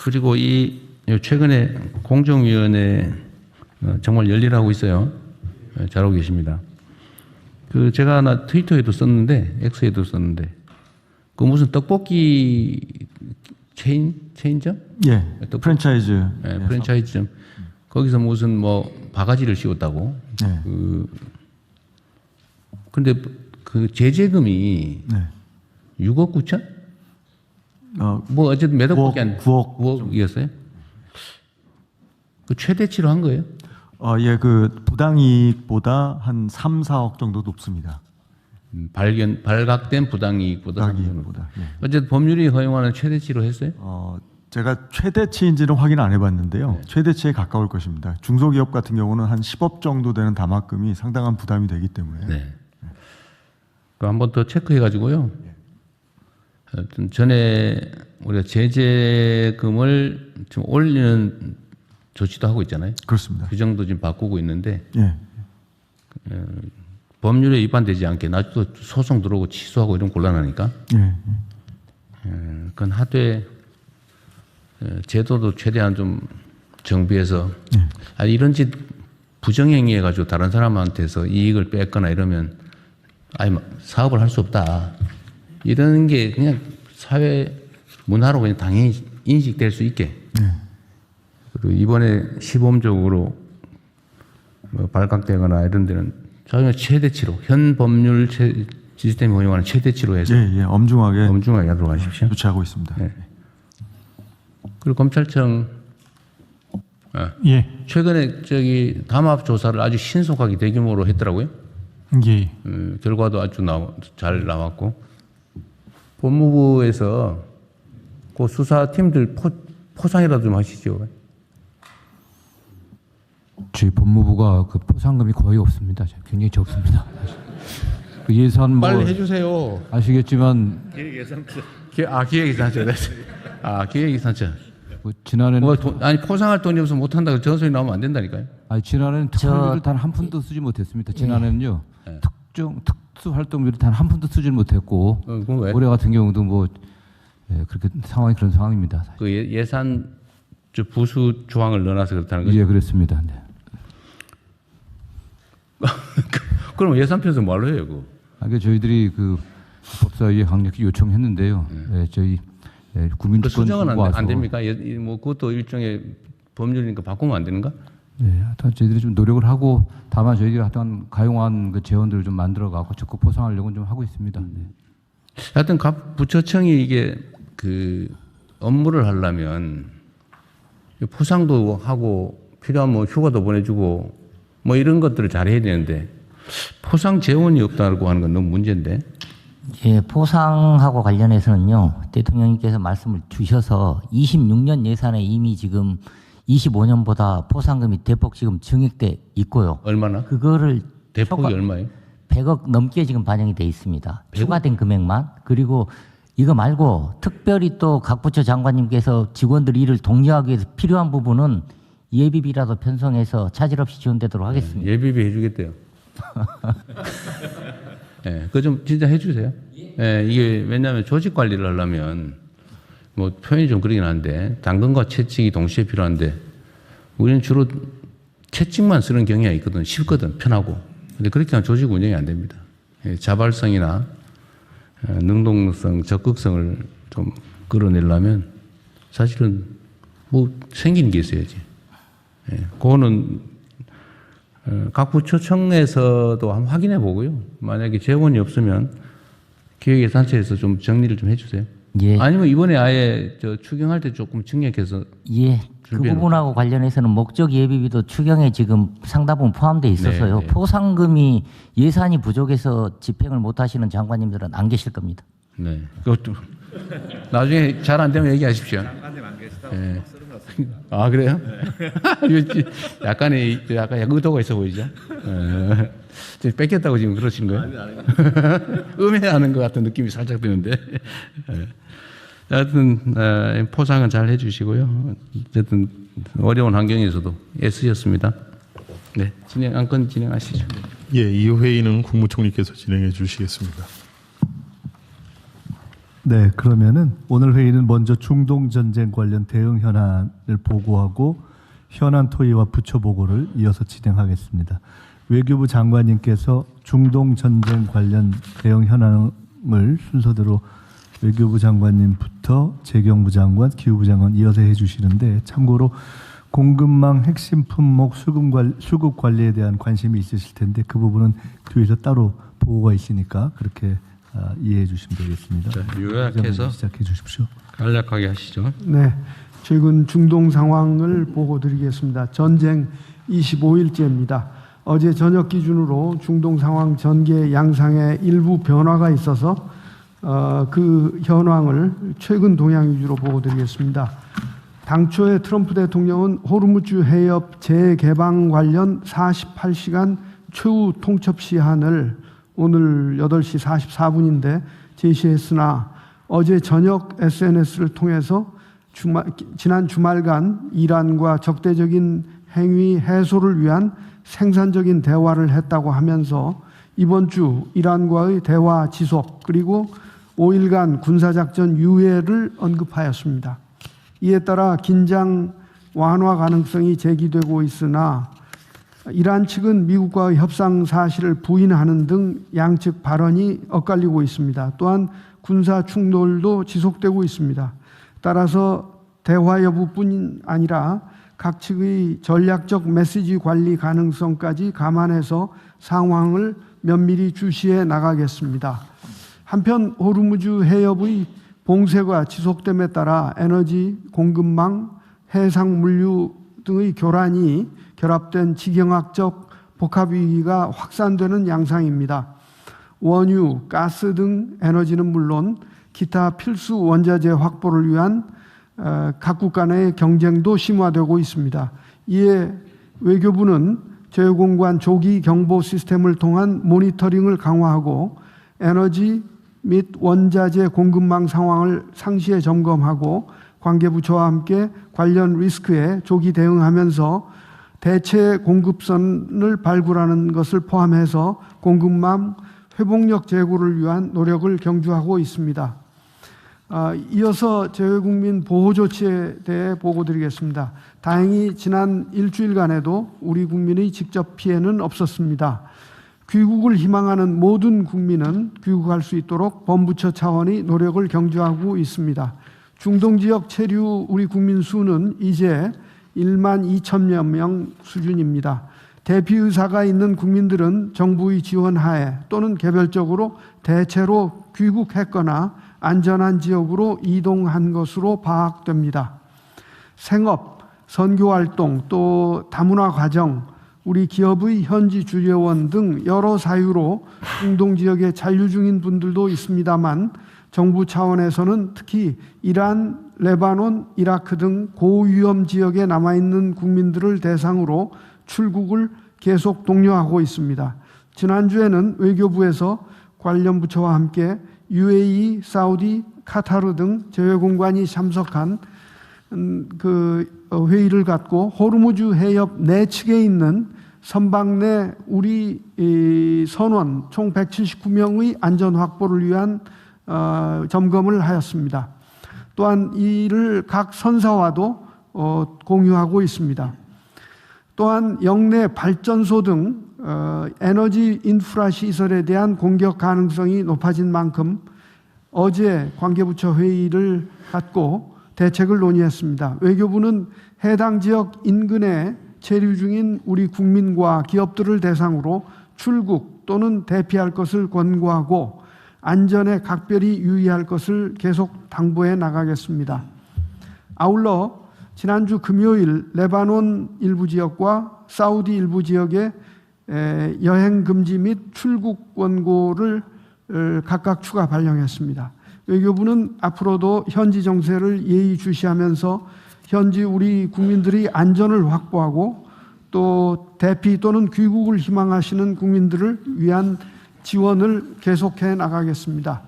그리고 이 최근에 공정위원회 정말 열일하고 있어요. 잘하고 계십니다. 그 제가 하나 트위터에도 썼는데 X에도 썼는데 그 무슨 떡볶이 체인점? 예. 프랜차이즈. 네, 프랜차이즈점. 거기서 무슨 뭐 바가지를 씌웠다고. 네. 근데 그 제재금이 네. 6억 9천? 뭐 어쨌든 몇 억밖에 안 9억이었어요? 그 최대치로 한 거예요? 예, 그 부당이익보다 한 3, 4억 정도 높습니다. 발각된 부당이익보다. 부당이익보다. 예. 어쨌든 법률이 허용하는 최대치로 했어요? 제가 최대치인지는 확인 안 해봤는데요. 네. 최대치에 가까울 것입니다. 중소기업 같은 경우는 한 10억 정도 되는 담합금이 상당한 부담이 되기 때문에. 네. 그 한 번 더 체크해가지고요. 하여튼 전에 우리가 제재금을 지금 올리는 조치도 하고 있잖아요. 그렇습니다. 규정도 지금 바꾸고 있는데 예. 법률에 위반되지 않게 나중에 또 소송 들어오고 취소하고 이런 곤란하니까. 예. 그건 하되 제도도 최대한 좀 정비해서 이런 짓 부정행위 해가지고 다른 사람한테서 이익을 뺏거나 이러면 아예 사업을 할 수 없다. 이런 게 그냥 사회 문화로 그냥 당연히 인식될 수 있게. 그리고 이번에 시범적으로 뭐 발각되거나 이런 데는 자기가 최대치로 현 법률 시스템이 허용하는 최대치로 해서 예, 엄중하게 하도록 하십시오. 조치하고 있습니다. 네. 그리고 검찰청 예. 최근에 저기 담합 조사를 아주 신속하게 대규모로 했더라고요. 예. 결과도 아주 잘 나왔고 법무부에서 그 수사팀들 포상이라도 좀 하시죠. 저희 법무부가 그 포상금이 거의 없습니다. 굉장히 적습니다. 그 예산 뭐 빨리 해주세요. 아시겠지만 기획예산처. 기획예산처. 기획예산처. 뭐 지난해는 아니 포상할 돈이 없어서 못한다고 저런 소리 나오면 안 된다니까요. 아니 지난해는 특활비를 단 한 푼도 쓰지 못했습니다. 지난해는요 특수 활동비를 단 한 푼도 쓰지 못했고 그건 왜? 올해 같은 경우도 뭐 그렇게 상황이 그런 상황입니다. 사실. 그 예산 부수 조항을 넣어놔서 그렇다는 거죠. 예, 그렇습니다. 네. 그럼 예산표에서 뭘로 해요, 그거? 그러니까 저희들이 그 법사위에 강력히 요청했는데요. 저희 그 국민주권 수정은 와서 안 됩니까? 뭐 그것도 일종의 법률이니까 바꾸면 안 되는가? 네, 하여튼 저희들이 좀 노력을 하고 다만 저희들이 하여튼 가용한 그 재원들을 좀 만들어가고 적극 포상하려고 좀 하고 있습니다. 네. 하여튼 각 부처청이 이게 그 업무를 하려면 포상도 하고 필요한 뭐 휴가도 보내주고 뭐 이런 것들을 잘 해야 되는데 포상 재원이 없다고 하는 건 너무 문제인데. 예, 포상하고 관련해서는요, 대통령님께서 말씀을 주셔서 26년 예산에 이미 지금 25년보다 포상금이 대폭 지금 증액돼 있고요. 얼마나? 그거를 대폭이 얼마예요? 100억 넘게 지금 반영이 돼 있습니다. 100억? 추가된 금액만. 그리고 이거 말고 특별히 또 각 부처 장관님께서 직원들 일을 독려하기 위해서 필요한 부분은 예비비라도 편성해서 차질 없이 지원되도록 하겠습니다. 예비비 해주겠대요. 네, 그거 좀 진짜 해주세요. 네, 이게 왜냐하면 조직 관리를 하려면 뭐 표현이 좀 그러긴 한데 당근과 채찍이 동시에 필요한데 우리는 주로 채찍만 쓰는 경향이 있거든. 쉽거든. 편하고. 근데 그렇게 하면 조직 운영이 안 됩니다. 자발성이나 능동성, 적극성을 좀 끌어내려면 사실은 뭐 생기는 게 있어야지. 그거는 각 부처청에서도 한번 확인해 보고요. 만약에 재원이 없으면 기획예산처에서 좀 정리를 좀 해주세요. 예. 아니면 이번에 아예 추경할 때 조금 증액해서 예. 그 부분하고 관련해서는 목적 예비비도 추경에 지금 상당부분 포함되어 있어서요. 네. 포상금이 예산이 부족해서 집행을 못 하시는 장관님들은 안 계실 겁니다. 네. 그것도 나중에 잘 안 되면 얘기하십시오. 장관님 안 계시다고 쓰는 것 같습니다. 아 그래요? 약간 의도가 있어 보이죠? 지금 뺏겼다고 지금 그러시는 거예요? 음해하는 것 같은 느낌이 살짝 드는데. 하여튼 포상은 잘 해주시고요. 어쨌든 어려운 환경에서도 애쓰셨습니다. 네, 안건 진행하시죠. 예, 이 회의는 국무총리께서 진행해 주시겠습니다. 네, 그러면은 오늘 회의는 먼저 중동 전쟁 관련 대응 현안을 보고하고 현안 토의와 부처 보고를 이어서 진행하겠습니다. 외교부 장관님께서 중동 전쟁 관련 대응 현안을 순서대로 외교부 장관님부터 재경부 장관, 기후부 장관 이어서 해주시는데 참고로 공급망 핵심 품목 수급 관리에 대한 관심이 있으실 텐데 그 부분은 뒤에서 따로 보고가 있으니까 그렇게 이해해 주시면 되겠습니다. 자, 요약해서 시작해 주십시오. 간략하게 하시죠. 네, 최근 중동 상황을 보고 드리겠습니다. 전쟁 25일째입니다. 어제 저녁 기준으로 중동 상황 전개 양상에 일부 변화가 있어서 그 현황을 최근 동향 위주로 보고 드리겠습니다. 당초에 트럼프 대통령은 호르무즈 해협 재개방 관련 48시간 최후 통첩 시한을 오늘 8시 44분인데 제시했으나 어제 저녁 SNS를 통해서 지난 주말간 이란과 적대적인 행위 해소를 위한 생산적인 대화를 했다고 하면서 이번 주 이란과의 대화 지속 그리고 5일간 군사작전 유예를 언급하였습니다. 이에 따라 긴장 완화 가능성이 제기되고 있으나 이란 측은 미국과의 협상 사실을 부인하는 등 양측 발언이 엇갈리고 있습니다. 또한 군사 충돌도 지속되고 있습니다. 따라서 대화 여부뿐 아니라 각 측의 전략적 메시지 관리 가능성까지 감안해서 상황을 면밀히 주시해 나가겠습니다. 한편 호르무즈 해협의 봉쇄가 지속됨에 따라 에너지, 공급망, 해상 물류 등의 교란이 결합된 지경학적 복합 위기가 확산되는 양상입니다. 원유, 가스 등 에너지는 물론 기타 필수 원자재 확보를 위한 각국 간의 경쟁도 심화되고 있습니다. 이에 외교부는 제휴공간 조기 경보 시스템을 통한 모니터링을 강화하고 에너지 및 원자재 공급망 상황을 상시에 점검하고 관계부처와 함께 관련 리스크에 조기 대응하면서 대체 공급선을 발굴하는 것을 포함해서 공급망 회복력 제고를 위한 노력을 경주하고 있습니다. 이어서 재외국민 보호 조치에 대해 보고 드리겠습니다. 다행히 지난 일주일간에도 우리 국민의 직접 피해는 없었습니다. 귀국을 희망하는 모든 국민은 귀국할 수 있도록 범부처 차원의 노력을 경주하고 있습니다. 중동 지역 체류 우리 국민 수는 이제 1만 2천여 명 수준입니다. 대피 의사가 있는 국민들은 정부의 지원하에 또는 개별적으로 대체로 귀국했거나 안전한 지역으로 이동한 것으로 파악됩니다. 생업, 선교활동, 또 다문화 과정, 우리 기업의 현지 주재원 등 여러 사유로 중동 지역에 잔류 중인 분들도 있습니다만 정부 차원에서는 특히 이란, 레바논, 이라크 등 고위험 지역에 남아있는 국민들을 대상으로 출국을 계속 독려하고 있습니다. 지난주에는 외교부에서 관련 부처와 함께 UAE, 사우디, 카타르 등 재외공관이 참석한 회의를 갖고 호르무즈 해협 내측에 있는 선박 내 우리 선원 총 179명의 안전 확보를 위한 점검을 하였습니다. 또한 이를 각 선사와도 공유하고 있습니다. 또한 영내 발전소 등 에너지 인프라 시설에 대한 공격 가능성이 높아진 만큼 어제 관계부처 회의를 갖고 대책을 논의했습니다. 외교부는 해당 지역 인근에 체류 중인 우리 국민과 기업들을 대상으로 출국 또는 대피할 것을 권고하고 안전에 각별히 유의할 것을 계속 당부해 나가겠습니다. 아울러 지난주 금요일 레바논 일부 지역과 사우디 일부 지역에 여행 금지 및 출국 권고를 각각 추가 발령했습니다. 외교부는 앞으로도 현지 정세를 예의주시하면서 현지 우리 국민들의 안전을 확보하고 또 대피 또는 귀국을 희망하시는 국민들을 위한 지원을 계속해 나가겠습니다.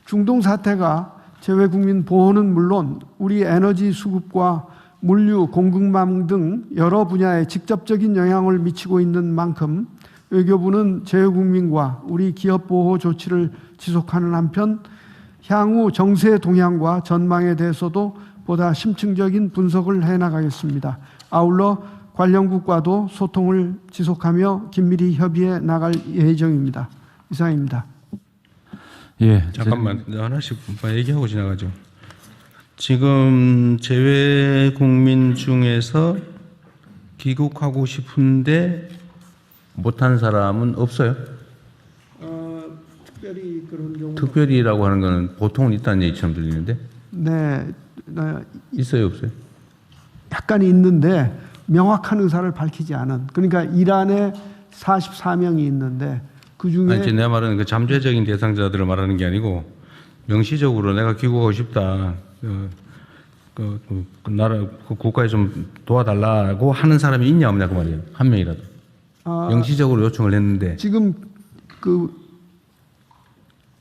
중동 사태가 재외국민 보호는 물론 우리 에너지 수급과 물류, 공급망 등 여러 분야에 직접적인 영향을 미치고 있는 만큼 외교부는 재외국민과 우리 기업 보호 조치를 지속하는 한편 향후 정세 동향과 전망에 대해서도 보다 심층적인 분석을 해나가겠습니다. 아울러 관련국과도 소통을 지속하며 긴밀히 협의해 나갈 예정입니다. 이상입니다. 예, 잠깐만 하나씩 얘기하고 지나가죠. 지금 재외 국민 중에서 귀국하고 싶은데 못한 사람은 없어요? 특별히 그런 경우 특별히라고 하는 거는 보통은 있다는 얘기처럼 들리는데 네, 있어요, 없어요? 약간 있는데 명확한 의사를 밝히지 않은, 그러니까 이란에 44명이 있는데 그 중에 아니, 내 말은 그 잠재적인 대상자들을 말하는 게 아니고 명시적으로 내가 귀국하고 싶다, 그 나라 그 국가에 좀 도와달라고 하는 사람이 있냐 없냐 그 말이에요. 한 명이라도 명시적으로 요청을 했는데 지금 그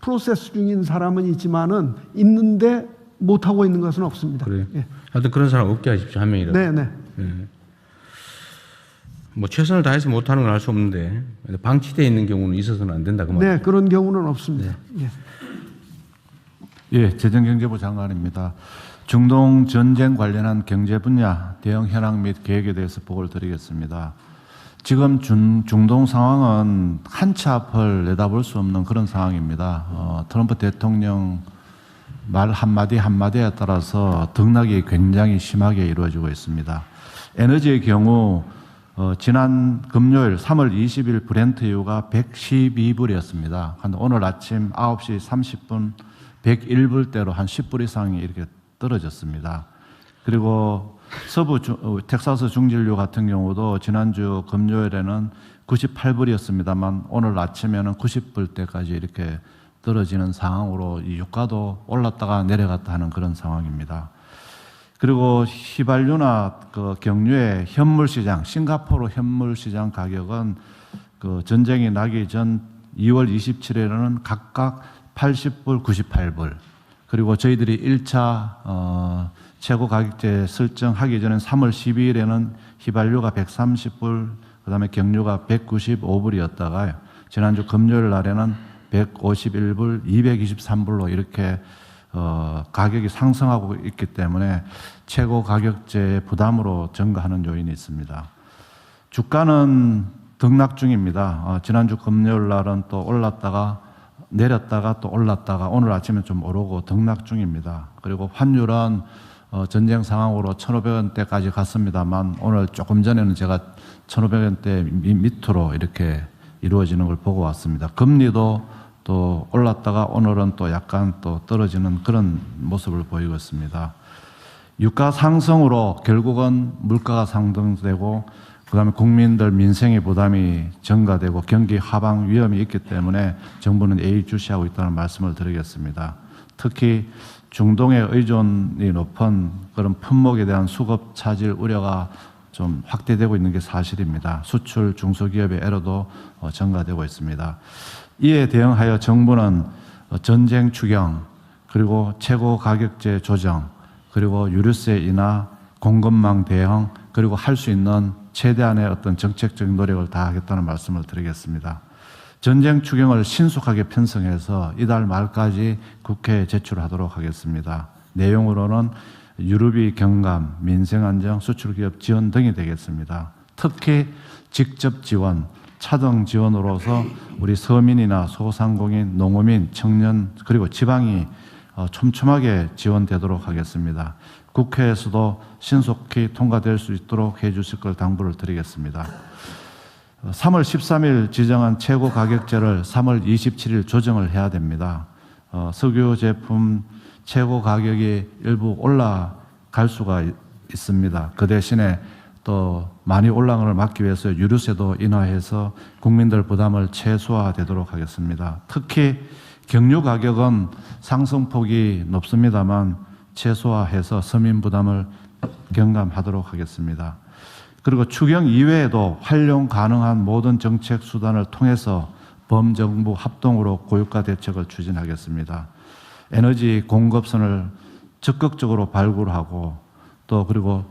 프로세스 중인 사람은 있지만은 있는데 못 하고 있는 것은 없습니다. 그래요. 예. 하여튼 그런 사람 없게 하십시오. 한 명이라도. 네, 네. 예. 뭐 최선을 다해서 못하는 건 알 수 없는데 방치되어 있는 경우는 있어서는 안 된다 그 말이에요. 네, 그런 경우는 없습니다. 예. 예, 재정경제부 장관입니다. 중동 전쟁 관련한 경제 분야 대응 현황 및 계획에 대해서 보고를 드리겠습니다. 지금 중동 상황은 한 치 앞을 내다볼 수 없는 그런 상황입니다. 트럼프 대통령 말 한마디 한마디에 따라서 등락이 굉장히 심하게 이루어지고 있습니다. 에너지의 경우 지난 금요일 3월 20일 브렌트유가 112불이었습니다. 오늘 아침 9시 30분 101불대로 한 10불 이상이 이렇게 떨어졌습니다. 그리고 텍사스 중진류 같은 경우도 지난주 금요일에는 98불이었습니다만 오늘 아침에는 90불대까지 이렇게 떨어지는 상황으로 이 유가도 올랐다가 내려갔다 하는 그런 상황입니다. 그리고 휘발유나 그 경유의 현물 시장, 싱가포르 현물 시장 가격은 그 전쟁이 나기 전 2월 27일에는 각각 80불, 98불. 그리고 저희들이 1차 최고 가격제 설정하기 전에 3월 12일에는 휘발유가 130불, 그다음에 경유가 195불이었다가요. 지난주 금요일 날에는 151불, 223불로 이렇게 가격이 상승하고 있기 때문에 최고 가격제의 부담으로 증가하는 요인이 있습니다. 주가는 등락 중입니다. 지난주 금요일 날은 또 올랐다가 내렸다가 또 올랐다가 오늘 아침에 좀 오르고 등락 중입니다. 그리고 환율은 전쟁 상황으로 1,500원대까지 갔습니다만 오늘 조금 전에는 제가 1,500원대 밑으로 이렇게 이루어지는 걸 보고 왔습니다. 금리도 또 올랐다가 오늘은 또 약간 또 떨어지는 그런 모습을 보이고 있습니다. 유가 상승으로 결국은 물가가 상승되고 그다음에 국민들 민생의 부담이 증가되고 경기 하방 위험이 있기 때문에 정부는 예의주시하고 있다는 말씀을 드리겠습니다. 특히 중동의 의존이 높은 그런 품목에 대한 수급 차질 우려가 좀 확대되고 있는 게 사실입니다. 수출 중소기업의 애로도 증가되고 있습니다. 이에 대응하여 정부는 전쟁 추경, 그리고 최고 가격제 조정, 그리고 유류세 인하, 공급망 대응, 그리고 할 수 있는 최대한의 어떤 정책적인 노력을 다하겠다는 말씀을 드리겠습니다. 전쟁 추경을 신속하게 편성해서 이달 말까지 국회에 제출하도록 하겠습니다. 내용으로는 유류비 경감, 민생안정, 수출기업 지원 등이 되겠습니다. 특히 직접 지원, 차등 지원으로서 우리 서민이나 소상공인, 농어민, 청년 그리고 지방이 촘촘하게 지원되도록 하겠습니다. 국회에서도 신속히 통과될 수 있도록 해주실 걸 당부를 드리겠습니다. 3월 13일 지정한 최고 가격제를 3월 27일 조정을 해야 됩니다. 석유 제품 최고 가격이 일부 올라갈 수가 있습니다. 그 대신에 또 많이 올라간 걸 막기 위해서 유류세도 인하해서 국민들 부담을 최소화되도록 하겠습니다. 특히 경유 가격은 상승폭이 높습니다만 최소화해서 서민 부담을 경감하도록 하겠습니다. 그리고 추경 이외에도 활용 가능한 모든 정책 수단을 통해서 범정부 합동으로 고유가 대책을 추진하겠습니다. 에너지 공급선을 적극적으로 발굴하고 또 그리고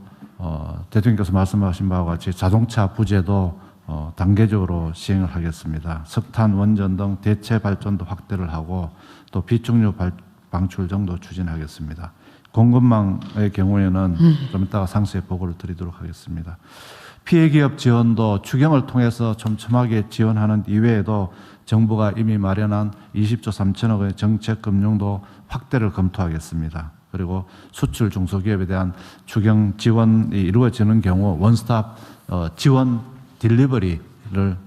대통령께서 말씀하신 바와 같이 자동차 부재도 단계적으로 시행을 하겠습니다. 석탄, 원전 등 대체 발전도 확대를 하고 또 비축유 방출 정도 추진하겠습니다. 공급망의 경우에는 좀 이따가 상세히 보고를 드리도록 하겠습니다. 피해 기업 지원도 추경을 통해서 촘촘하게 지원하는 이외에도 정부가 이미 마련한 20조 3천억 원의 정책 금융도 확대를 검토하겠습니다. 그리고 수출 중소기업에 대한 추경 지원이 이루어지는 경우 원스톱 지원 딜리버리를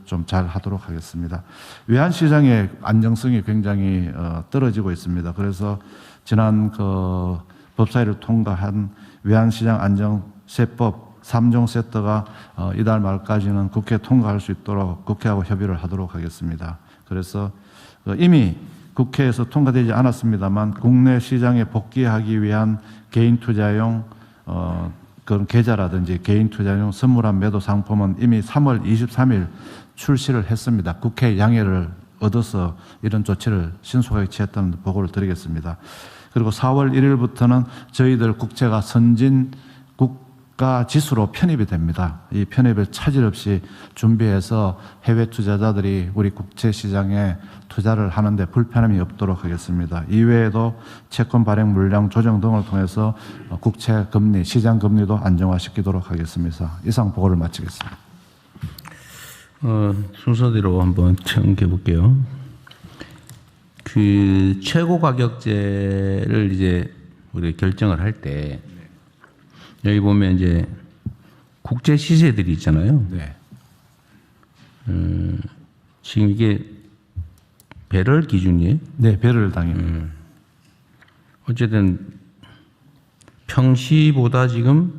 좀 잘 하도록 하겠습니다. 외환시장의 안정성이 굉장히 떨어지고 있습니다. 그래서 지난 그 법사위를 통과한 외환시장 안정세법 3종 세트가 이달 말까지는 국회에 통과할 수 있도록 국회하고 협의를 하도록 하겠습니다. 그래서 이미 국회에서 통과되지 않았습니다만 국내 시장에 복귀하기 위한 개인 투자용 그런 계좌라든지 개인 투자용 선물한 매도 상품은 이미 3월 23일 출시를 했습니다. 국회 양해를 얻어서 이런 조치를 신속하게 취했다는 보고를 드리겠습니다. 그리고 4월 1일부터는 저희들 국채가 선진 국가 지수로 편입이 됩니다. 이 편입을 차질 없이 준비해서 해외 투자자들이 우리 국채 시장에 투자를 하는데 불편함이 없도록 하겠습니다. 이외에도 채권 발행 물량 조정 등을 통해서 국채 금리, 시장 금리도 안정화시키도록 하겠습니다. 이상 보고를 마치겠습니다. 순서대로 한번 청해 볼게요. 그 최고 가격제를 이제 우리 결정을 할 때 여기 보면 이제 국제 시세들이 있잖아요. 네. 지금 이게 배럴 기준이에요? 네, 배럴 당입니다. 어쨌든 평시보다 지금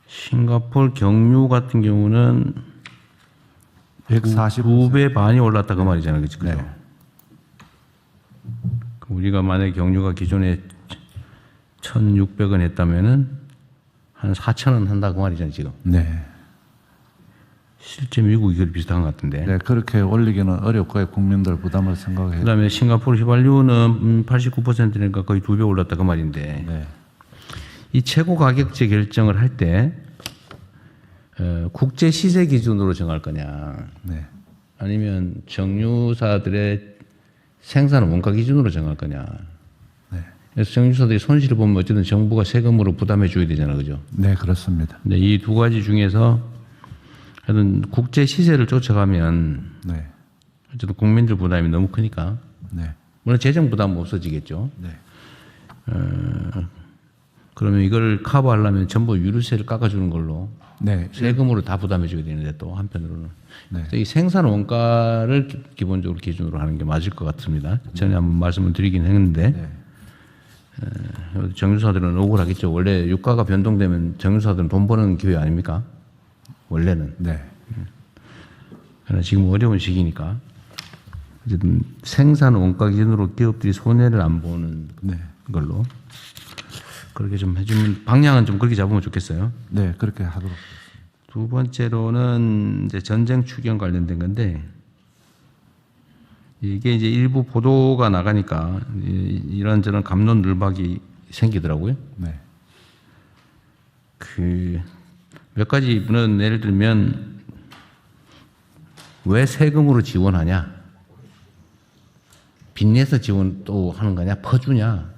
싱가포르 경유 같은 경우는 2배 반이 올랐다 그 말이잖아요. 그죠? 네. 우리가 만약에 경유가 기존에 1,600원 했다면은 한 4,000원 한다 그 말이잖아요, 지금. 네. 실제 미국이 그렇게 비슷한 것 같은데. 네, 그렇게 올리기는 어렵고 국민들 부담을 생각해요. 그다음에 싱가포르 휘발유는 89%니까 거의 2배 올랐다 그 말인데. 네. 이 최고 가격제 결정을 할 때 국제 시세 기준으로 정할 거냐, 네. 아니면 정유사들의 생산 원가 기준으로 정할 거냐. 네. 그래서 정유사들이 손실을 보면 어쨌든 정부가 세금으로 부담해 줘야 되잖아요, 그죠? 네, 그렇습니다. 근데 이 두 가지 중에서 하여튼 국제 시세를 쫓아가면 네. 어쨌든 국민들 부담이 너무 크니까 네. 물론 재정 부담은 없어지겠죠. 네. 그러면 이걸 커버하려면 전부 유류세를 깎아주는 걸로 네. 세금으로 다 부담해 줘야 되는데 또 한편으로는 네. 그래서 이 생산 원가를 기본적으로 기준으로 하는 게 맞을 것 같습니다. 전에 한번 말씀을 드리긴 했는데 네. 정유사들은 억울하겠죠. 원래 유가가 변동되면 정유사들은 돈 버는 기회 아닙니까? 원래는. 네. 그러나 지금 어려운 시기니까 어쨌든 생산 원가 기준으로 기업들이 손해를 안 보는 네. 걸로 그렇게 좀 해주면 방향은 좀 그렇게 잡으면 좋겠어요. 네, 그렇게 하도록. 두 번째로는 이제 전쟁 추경 관련된 건데 이게 이제 일부 보도가 나가니까 이런저런 갑론 늘박이 생기더라고요. 네. 그 몇 가지는 예를 들면 왜 세금으로 지원하냐? 빚내서 지원 또 하는 거냐? 퍼주냐?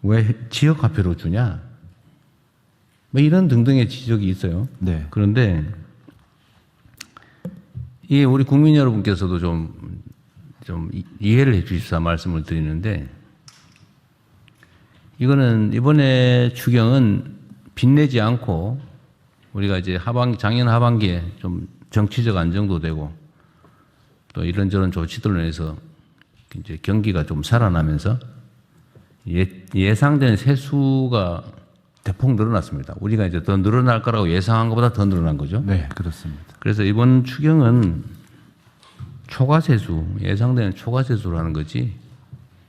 왜 지역화폐로 주냐? 뭐 이런 등등의 지적이 있어요. 네. 그런데 이게 우리 국민 여러분께서도 좀 이해를 해 주십사 말씀을 드리는데 이거는 이번에 추경은 빚내지 않고 우리가 이제 작년 하반기에 좀 정치적 안정도 되고 또 이런저런 조치들로 인해서 이제 경기가 좀 살아나면서 예상된 세수가 대폭 늘어났습니다. 우리가 이제 더 늘어날 거라고 예상한 것보다 더 늘어난 거죠. 네, 그렇습니다. 그래서 이번 추경은 초과세수, 예상되는 초과세수로 하는 거지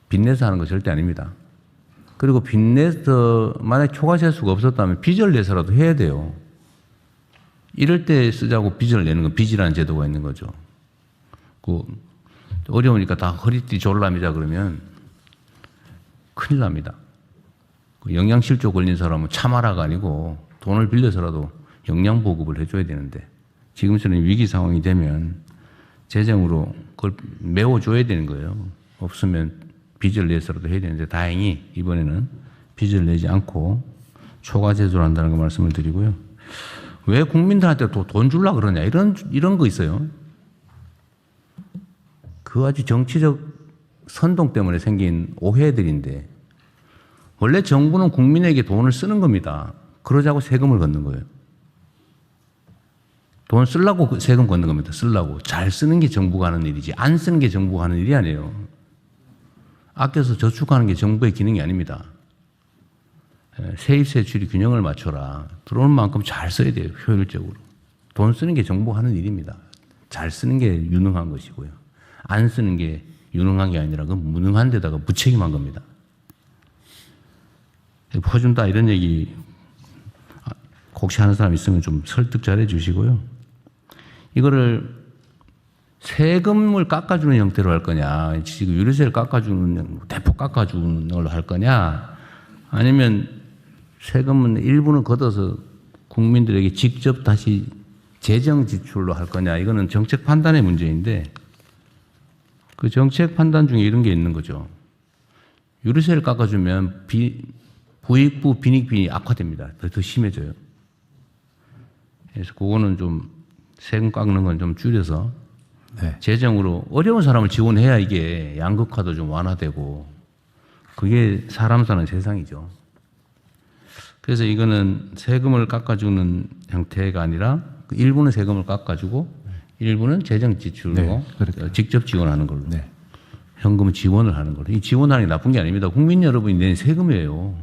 빚내서 하는 거 절대 아닙니다. 그리고 빚내서 만약 초과세수가 없었다면 빚을 내서라도 해야 돼요. 이럴 때 쓰자고 빚을 내는 건 빚이라는 제도가 있는 거죠. 그 어려우니까 다 허리띠 졸라매자 그러면 큰일 납니다. 영양실조 걸린 사람은 참아라가 아니고 돈을 빌려서라도 영양보급을 해줘야 되는데 지금처럼 위기 상황이 되면 재정으로 그걸 메워줘야 되는 거예요. 없으면 빚을 내서라도 해야 되는데 다행히 이번에는 빚을 내지 않고 초과 제조를 한다는 거 말씀을 드리고요. 왜 국민들한테 돈 주려고 그러냐 이런 거 있어요. 그 아주 정치적 선동 때문에 생긴 오해들인데 원래 정부는 국민에게 돈을 쓰는 겁니다. 그러자고 세금을 걷는 거예요. 돈 쓰려고 세금 걷는 겁니다. 쓰려고. 잘 쓰는 게 정부가 하는 일이지 안 쓰는 게 정부가 하는 일이 아니에요. 아껴서 저축하는 게 정부의 기능이 아닙니다. 세입 세출이 균형을 맞춰라. 들어오는 만큼 잘 써야 돼요. 효율적으로. 돈 쓰는 게 정부가 하는 일입니다. 잘 쓰는 게 유능한 것이고요. 안 쓰는 게 유능한 게 아니라 그건 무능한 데다가 무책임한 겁니다. 퍼준다 이런 얘기 혹시 하는 사람 있으면 좀 설득 잘해 주시고요. 이거를 세금을 깎아주는 형태로 할 거냐, 지금 유류세를 깎아주는, 대폭 깎아주는 걸로 할 거냐, 아니면 세금은 일부는 걷어서 국민들에게 직접 다시 재정 지출로 할 거냐, 이거는 정책 판단의 문제인데 그 정책 판단 중에 이런 게 있는 거죠. 유류세를 깎아주면 부익부 빈익빈이 악화됩니다. 더 심해져요. 그래서 그거는 좀 세금 깎는 건 좀 줄여서 재정으로 어려운 사람을 지원해야 이게 양극화도 좀 완화되고 그게 사람 사는 세상이죠. 그래서 이거는 세금을 깎아주는 형태가 아니라 일부는 세금을 깎아주고 일부는 재정 지출로 직접 지원하는 걸로. 현금 지원을 하는 걸로. 이 지원하는 게 나쁜 게 아닙니다. 국민 여러분이 낸 세금이에요.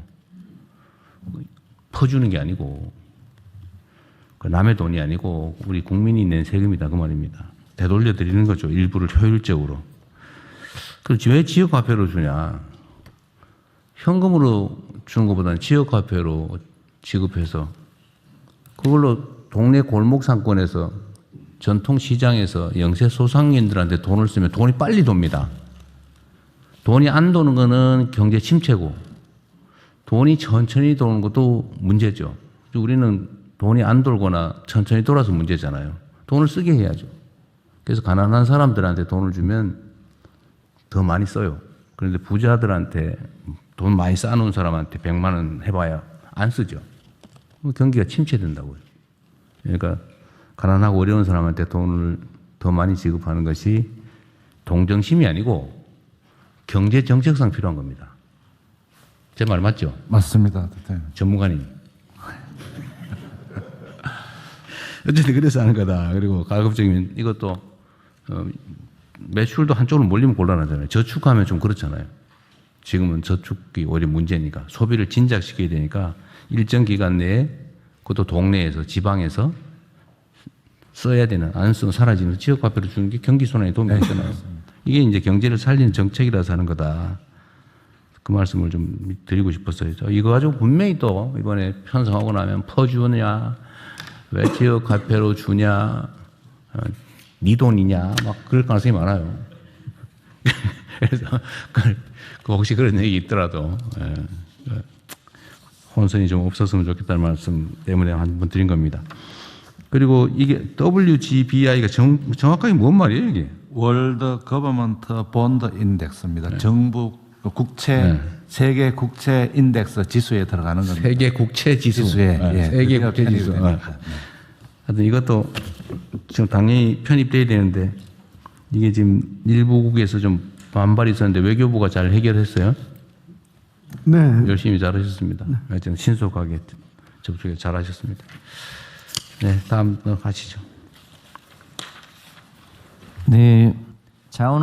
퍼주는 게 아니고 남의 돈이 아니고 우리 국민이 낸 세금이다 그 말입니다. 되돌려 드리는 거죠. 일부를 효율적으로. 그렇지 왜 지역화폐로 주냐. 현금으로 주는 것보다는 지역화폐로 지급해서 그걸로 동네 골목 상권에서 전통시장에서 영세 소상인들한테 돈을 쓰면 돈이 빨리 돕니다. 돈이 안 도는 거는 경제 침체고 돈이 천천히 도는 것도 문제죠. 우리는 돈이 안 돌거나 천천히 돌아서 문제잖아요. 돈을 쓰게 해야죠. 그래서 가난한 사람들한테 돈을 주면 더 많이 써요. 그런데 부자들한테 돈 많이 쌓아놓은 사람한테 100만 원 해봐야 안 쓰죠. 경기가 침체된다고요. 그러니까 가난하고 어려운 사람한테 돈을 더 많이 지급하는 것이 동정심이 아니고 경제 정책상 필요한 겁니다. 제 말 맞죠? 맞습니다. 전문가님. 어쨌든 그래서 하는 거다. 그리고 가급적이면 이것도 매출도 한쪽으로 몰리면 곤란하잖아요. 저축하면 좀 그렇잖아요. 지금은 저축이 오히려 문제니까 소비를 진작시켜야 되니까 일정 기간 내에 그것도 동네에서 지방에서 써야 되는 안 쓰면 사라지는 지역화폐로 주는 게 경기 순환에 도움이 되잖아요. 이게 이제 경제를 살리는 정책이라서 하는 거다. 그 말씀을 좀 드리고 싶었어요. 이거 가지고 분명히 또 이번에 편성하고 나면 퍼주냐, 왜 지역화폐로 주냐, 네 돈이냐, 막 그럴 가능성이 많아요. 그래서 혹시 그런 얘기 있더라도 혼선이 좀 없었으면 좋겠다는 말씀 때문에 한 번 드린 겁니다. 그리고 이게 WGBI가 정확하게 뭔 말이에요, 이게? 월드 거버먼트 본드 인덱스입니다. 정부 국채 세계 국채 인덱스 지수에 들어가는 겁니다. 세계 국채 지수. 세계 국채 지수. 하여튼 이것도 지금 당연히 편입돼야 되는데 이게 지금 일부국에서 좀 반발이 있었는데 외교부가 잘 해결했어요. 네. 열심히 잘하셨습니다. 하여튼 신속하게 접촉에 잘하셨습니다. 네, 다음 가시죠. 네,